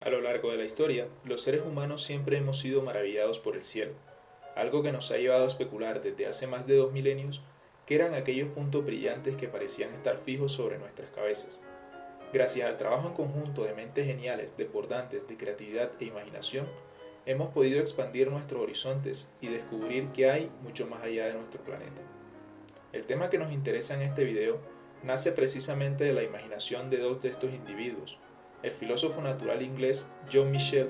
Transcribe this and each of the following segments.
A lo largo de la historia, los seres humanos siempre hemos sido maravillados por el cielo, algo que nos ha llevado a especular desde hace más de 2 milenios que eran aquellos puntos brillantes que parecían estar fijos sobre nuestras cabezas. Gracias al trabajo en conjunto de mentes geniales, desbordantes de creatividad e imaginación, hemos podido expandir nuestros horizontes y descubrir que hay mucho más allá de nuestro planeta. El tema que nos interesa en este video nace precisamente de la imaginación de dos de estos individuos, el filósofo natural inglés John Michel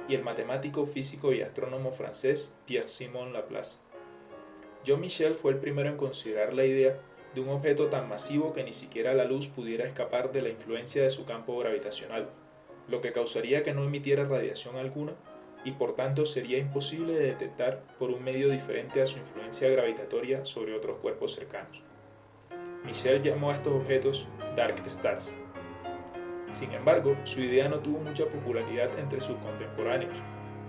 y el matemático, físico y astrónomo francés Pierre-Simon Laplace. John Michel fue el primero en considerar la idea de un objeto tan masivo que ni siquiera la luz pudiera escapar de la influencia de su campo gravitacional, lo que causaría que no emitiera radiación alguna y por tanto sería imposible de detectar por un medio diferente a su influencia gravitatoria sobre otros cuerpos cercanos. Michel llamó a estos objetos Dark Stars. Sin embargo, su idea no tuvo mucha popularidad entre sus contemporáneos,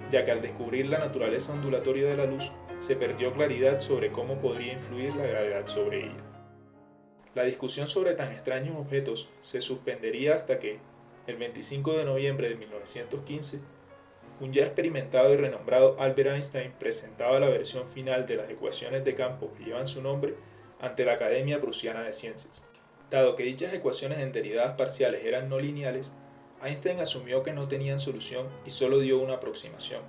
ya que al descubrir la naturaleza ondulatoria de la luz, se perdió claridad sobre cómo podría influir la gravedad sobre ella. La discusión sobre tan extraños objetos se suspendería hasta que, el 25 de noviembre de 1915, un ya experimentado y renombrado Albert Einstein presentaba la versión final de las ecuaciones de campo que llevan su nombre ante la Academia Prusiana de Ciencias. Dado que dichas ecuaciones en derivadas parciales eran no lineales, Einstein asumió que no tenían solución y solo dio una aproximación.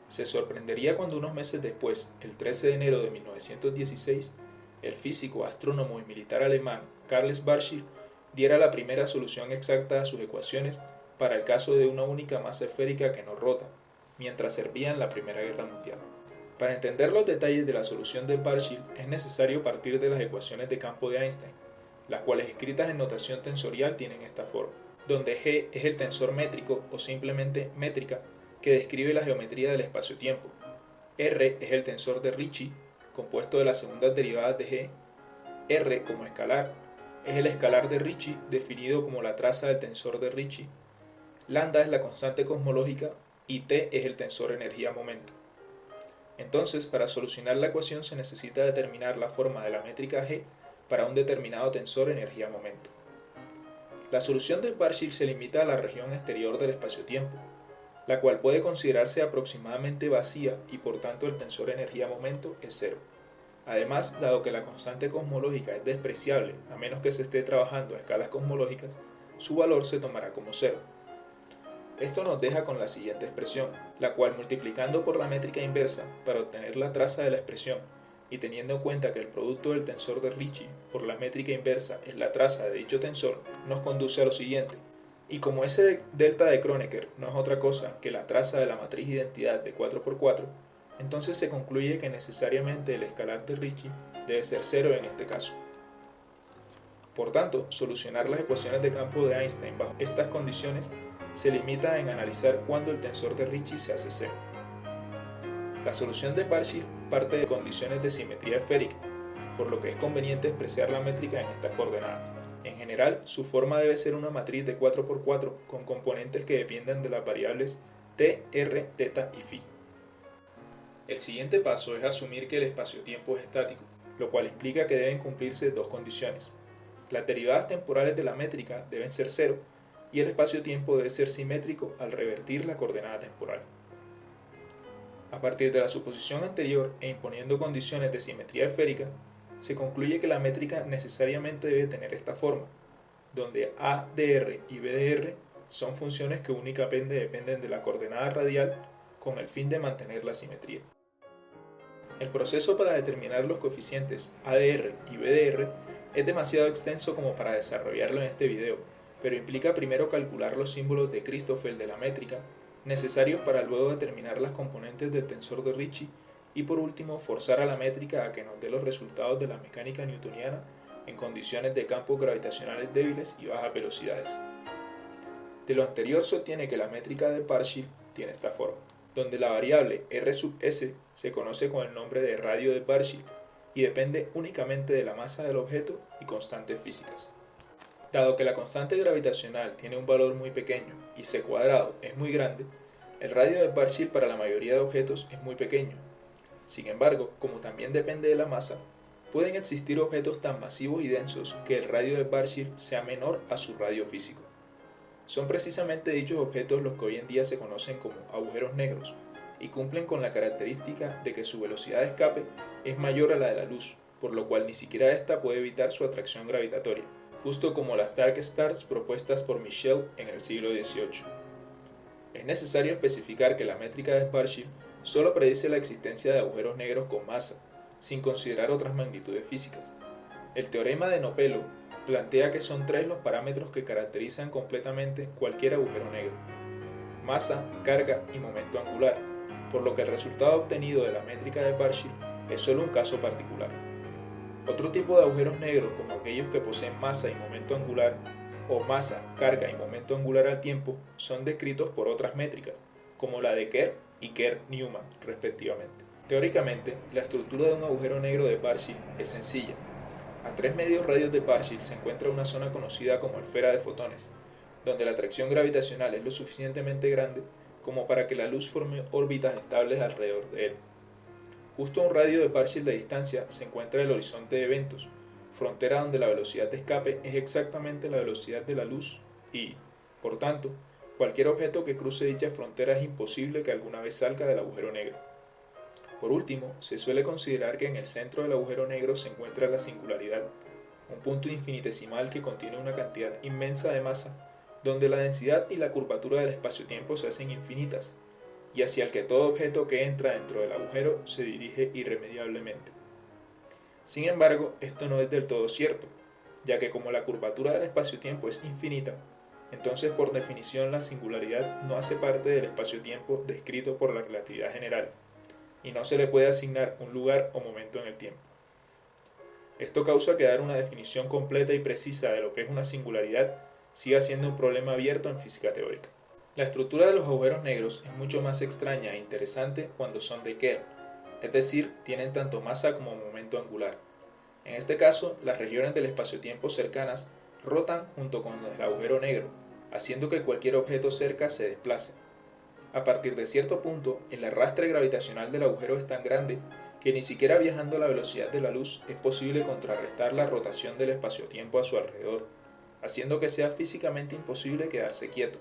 Se sorprendería cuando unos meses después, el 13 de enero de 1916, el físico, astrónomo y militar alemán Carl Schwarzschild diera la primera solución exacta a sus ecuaciones para el caso de una única masa esférica que no rota, mientras servía en la Primera Guerra Mundial. Para entender los detalles de la solución de Schwarzschild es necesario partir de las ecuaciones de campo de Einstein, las cuales escritas en notación tensorial tienen esta forma, donde G es el tensor métrico o simplemente métrica que describe la geometría del espacio-tiempo. R es el tensor de Ricci, compuesto de las segundas derivadas de G. R como escalar es el escalar de Ricci definido como la traza del tensor de Ricci. Lambda es la constante cosmológica y T es el tensor energía-momento. Entonces, para solucionar la ecuación se necesita determinar la forma de la métrica G para un determinado tensor energía-momento. La solución de Schwarzschild se limita a la región exterior del espacio-tiempo, la cual puede considerarse aproximadamente vacía y por tanto el tensor energía-momento es cero. Además, dado que la constante cosmológica es despreciable a menos que se esté trabajando a escalas cosmológicas, su valor se tomará como cero. Esto nos deja con la siguiente expresión, la cual multiplicando por la métrica inversa para obtener la traza de la expresión y teniendo en cuenta que el producto del tensor de Ricci por la métrica inversa es la traza de dicho tensor, nos conduce a lo siguiente. Y como ese delta de Kronecker no es otra cosa que la traza de la matriz identidad de 4×4, entonces se concluye que necesariamente el escalar de Ricci debe ser cero en este caso. Por tanto, solucionar las ecuaciones de campo de Einstein bajo estas condiciones se limita en analizar cuándo el tensor de Ricci se hace cero. La solución de Schwarzschild parte de condiciones de simetría esférica, por lo que es conveniente expresar la métrica en estas coordenadas. En general, su forma debe ser una matriz de 4×4 con componentes que dependen de las variables t, r, θ y φ. El siguiente paso es asumir que el espacio-tiempo es estático, lo cual implica que deben cumplirse dos condiciones. Las derivadas temporales de la métrica deben ser cero y el espacio-tiempo debe ser simétrico al revertir la coordenada temporal. A partir de la suposición anterior e imponiendo condiciones de simetría esférica, se concluye que la métrica necesariamente debe tener esta forma, donde a de r y b de r son funciones que únicamente dependen de la coordenada radial con el fin de mantener la simetría. El proceso para determinar los coeficientes a de r y b de r es demasiado extenso como para desarrollarlo en este video, pero implica primero calcular los símbolos de Christoffel de la métrica, necesarios para luego determinar las componentes del tensor de Ricci y por último forzar a la métrica a que nos dé los resultados de la mecánica newtoniana en condiciones de campos gravitacionales débiles y bajas velocidades. De lo anterior se obtiene que la métrica de Schwarzschild tiene esta forma, donde la variable r sub s se conoce con el nombre de radio de Schwarzschild y depende únicamente de la masa del objeto y constantes físicas. Dado que la constante gravitacional tiene un valor muy pequeño y c cuadrado es muy grande, el radio de Schwarzschild para la mayoría de objetos es muy pequeño. Sin embargo, como también depende de la masa, pueden existir objetos tan masivos y densos que el radio de Schwarzschild sea menor a su radio físico. Son precisamente dichos objetos los que hoy en día se conocen como agujeros negros y cumplen con la característica de que su velocidad de escape es mayor a la de la luz, por lo cual ni siquiera ésta puede evitar su atracción gravitatoria, justo como las Dark Stars propuestas por Michel en el siglo XVIII. Es necesario especificar que la métrica de Schwarzschild solo predice la existencia de agujeros negros con masa, sin considerar otras magnitudes físicas. El teorema de Nopelo plantea que son tres los parámetros que caracterizan completamente cualquier agujero negro: masa, carga y momento angular, por lo que el resultado obtenido de la métrica de Schwarzschild es solo un caso particular. Otro tipo de agujeros negros, como aquellos que poseen masa y momento angular, o masa, carga y momento angular al tiempo, son descritos por otras métricas, como la de Kerr y Kerr-Newman, respectivamente. Teóricamente, la estructura de un agujero negro de Schwarzschild es sencilla. A 3 medios radios de Schwarzschild se encuentra una zona conocida como esfera de fotones, donde la atracción gravitacional es lo suficientemente grande como para que la luz forme órbitas estables alrededor de él. Justo a un radio de Schwarzschild de distancia se encuentra el horizonte de eventos, frontera donde la velocidad de escape es exactamente la velocidad de la luz y, por tanto, cualquier objeto que cruce dicha frontera es imposible que alguna vez salga del agujero negro. Por último, se suele considerar que en el centro del agujero negro se encuentra la singularidad, un punto infinitesimal que contiene una cantidad inmensa de masa, donde la densidad y la curvatura del espacio-tiempo se hacen infinitas, y hacia el que todo objeto que entra dentro del agujero se dirige irremediablemente. Sin embargo, esto no es del todo cierto, ya que como la curvatura del espacio-tiempo es infinita, entonces por definición la singularidad no hace parte del espacio-tiempo descrito por la relatividad general, y no se le puede asignar un lugar o momento en el tiempo. Esto causa que dar una definición completa y precisa de lo que es una singularidad siga siendo un problema abierto en física teórica. La estructura de los agujeros negros es mucho más extraña e interesante cuando son de Kerr, es decir, tienen tanto masa como momento angular. En este caso, las regiones del espacio-tiempo cercanas rotan junto con el agujero negro, haciendo que cualquier objeto cerca se desplace. A partir de cierto punto, el arrastre gravitacional del agujero es tan grande que ni siquiera viajando a la velocidad de la luz es posible contrarrestar la rotación del espacio-tiempo a su alrededor, haciendo que sea físicamente imposible quedarse quieto.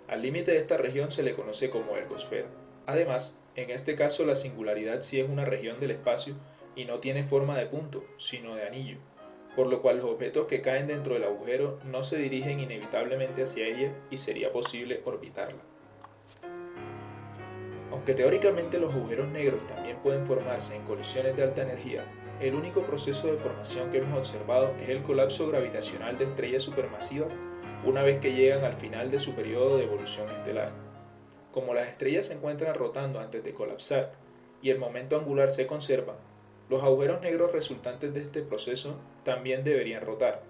Al límite de esta región se le conoce como ergosfera. Además, en este caso la singularidad sí es una región del espacio y no tiene forma de punto, sino de anillo, por lo cual los objetos que caen dentro del agujero no se dirigen inevitablemente hacia ella y sería posible orbitarla. Aunque teóricamente los agujeros negros también pueden formarse en colisiones de alta energía, el único proceso de formación que hemos observado es el colapso gravitacional de estrellas supermasivas una vez que llegan al final de su periodo de evolución estelar. Como las estrellas se encuentran rotando antes de colapsar y el momento angular se conserva, los agujeros negros resultantes de este proceso también deberían rotar.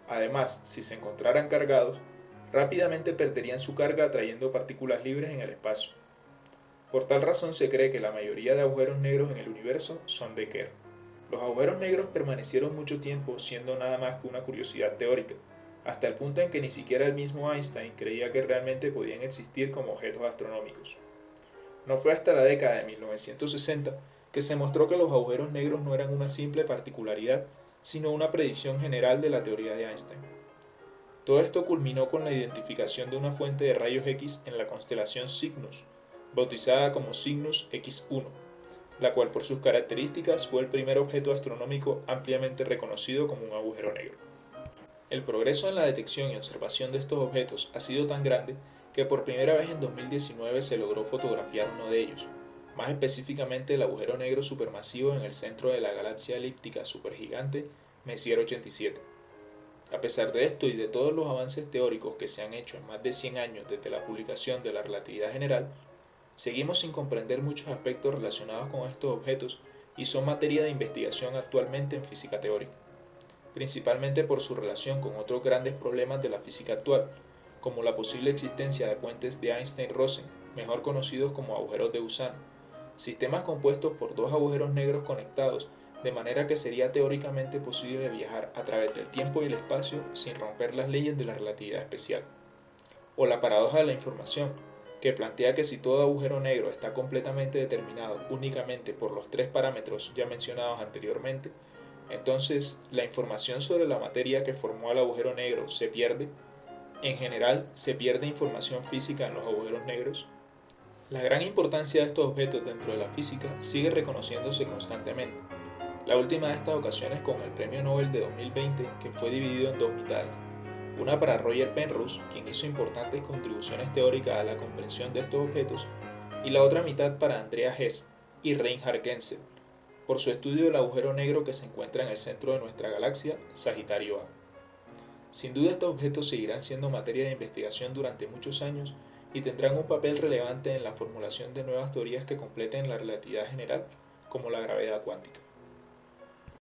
Además, si se encontraran cargados, rápidamente perderían su carga atrayendo partículas libres en el espacio. Por tal razón se cree que la mayoría de agujeros negros en el universo son de Kerr. Los agujeros negros permanecieron mucho tiempo siendo nada más que una curiosidad teórica, hasta el punto en que ni siquiera el mismo Einstein creía que realmente podían existir como objetos astronómicos. No fue hasta la década de 1960 que se mostró que los agujeros negros no eran una simple particularidad, sino una predicción general de la teoría de Einstein. Todo esto culminó con la identificación de una fuente de rayos X en la constelación Cygnus, bautizada como Cygnus X1, la cual por sus características fue el primer objeto astronómico ampliamente reconocido como un agujero negro. El progreso en la detección y observación de estos objetos ha sido tan grande que por primera vez en 2019 se logró fotografiar uno de ellos, más específicamente el agujero negro supermasivo en el centro de la galaxia elíptica supergigante Messier 87. A pesar de esto y de todos los avances teóricos que se han hecho en más de 100 años desde la publicación de la relatividad general, seguimos sin comprender muchos aspectos relacionados con estos objetos y son materia de investigación actualmente en física teórica, principalmente por su relación con otros grandes problemas de la física actual, como la posible existencia de puentes de Einstein-Rosen, mejor conocidos como agujeros de gusano, sistemas compuestos por dos agujeros negros conectados de manera que sería teóricamente posible viajar a través del tiempo y el espacio sin romper las leyes de la relatividad especial, o la paradoja de la información, que plantea que si todo agujero negro está completamente determinado únicamente por los tres parámetros ya mencionados anteriormente, entonces la información sobre la materia que formó al agujero negro se pierde, En general, se pierde información física en los agujeros negros. La gran importancia de estos objetos dentro de la física sigue reconociéndose constantemente. La última de estas ocasiones con el Premio Nobel de 2020, que fue dividido en dos mitades. Una para Roger Penrose, quien hizo importantes contribuciones teóricas a la comprensión de estos objetos, y la otra mitad para Andrea Hess y Reinhard Genzel, por su estudio del agujero negro que se encuentra en el centro de nuestra galaxia, Sagitario A. Sin duda estos objetos seguirán siendo materia de investigación durante muchos años y tendrán un papel relevante en la formulación de nuevas teorías que completen la relatividad general, como la gravedad cuántica.